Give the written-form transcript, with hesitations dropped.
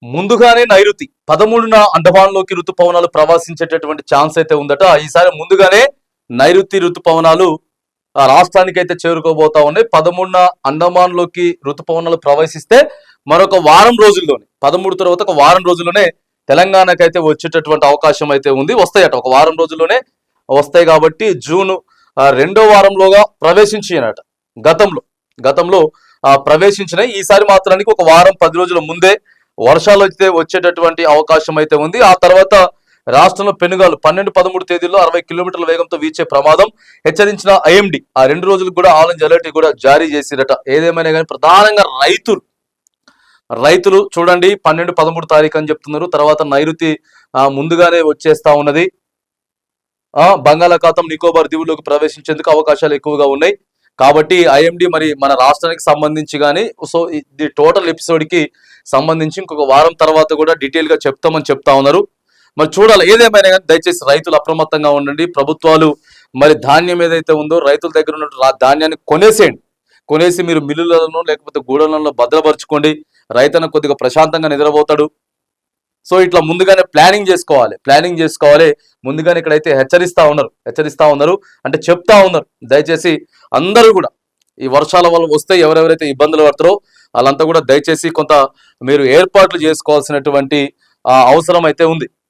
ముందుగానే నైరుతి 13న అండమాన్లోకి ఋతుపవనాలు ప్రవేశించేటటువంటి ఛాన్స్ అయితే ఉందట. ఈసారి ముందుగానే నైరుతి ఋతుపవనాలు రాష్ట్రానికి అయితే చేరుకోబోతా ఉన్నాయి. 13న అండమాన్లోకి ఋతుపవనాలు ప్రవేశిస్తే మరొక వారం రోజుల్లోనే 13 తర్వాత ఒక వారం రోజుల్లోనే తెలంగాణకు అయితే వచ్చేటటువంటి అవకాశం అయితే ఉంది. వస్తాయట, ఒక వారం రోజుల్లోనే వస్తాయి. కాబట్టి జూన్ రెండో వారంలోగా ప్రవేశించినట. గతంలో ప్రవేశించినాయి. ఈసారి మాత్రానికి ఒక వారం 10 రోజుల ముందే వర్షాలు అయితే వచ్చేటటువంటి అవకాశం అయితే ఉంది. ఆ తర్వాత రాష్ట్రంలో పెనుగాలు 12, 13 తేదీల్లో 60 కిలోమీటర్ల వేగంతో వీచే ప్రమాదం హెచ్చరించిన ఐఎండి ఆ 2 రోజులకు కూడా ఆరెంజ్ అలర్ట్ కూడా జారీ చేసిరట. ఏదేమైనా కానీ ప్రధానంగా రైతులు చూడండి, 12, 13 తారీఖు అని చెప్తున్నారు. తర్వాత నైరుతి ముందుగానే వచ్చేస్తా ఉన్నది. బంగాళాఖాతం నికోబార్ దీవుల్లోకి ప్రవేశించేందుకు అవకాశాలు ఎక్కువగా ఉన్నాయి. కాబట్టి ఐఎండి మరి మన రాష్ట్రానికి సంబంధించి కానీ సో ఇది టోటల్ ఎపిసోడ్ కి సంబంధించి ఇంకొక వారం తర్వాత కూడా డీటెయిల్ గా చెప్తామని చెప్తా ఉన్నారు. మరి చూడాలి. ఏదేమైనా కానీ దయచేసి రైతులు అప్రమత్తంగా ఉండండి. ప్రభుత్వాలు మరి ధాన్యం ఏదైతే ఉందో రైతుల దగ్గర ఉన్న ధాన్యాన్ని కొనేసి మీరు మిల్లులను లేకపోతే గూడెంలలో భద్రపరచుకోండి. రైతన్న కొద్దిగా ప్రశాంతంగా నిద్రపోతాడు. సో ఇట్లా ముందుగానే ప్లానింగ్ చేసుకోవాలి. ముందుగానే ఇక్కడైతే హెచ్చరిస్తా ఉన్నారు అంటే చెప్తా ఉన్నారు. దయచేసి అందరూ కూడా ఈ వర్షాల వల్ల వస్తే ఎవరెవరైతే ఇబ్బందులు పడతారో వాళ్ళంతా కూడా దయచేసి కొంత మీరు ఏర్పాట్లు చేసుకోవాల్సినటువంటి అవసరం అయితే ఉంది.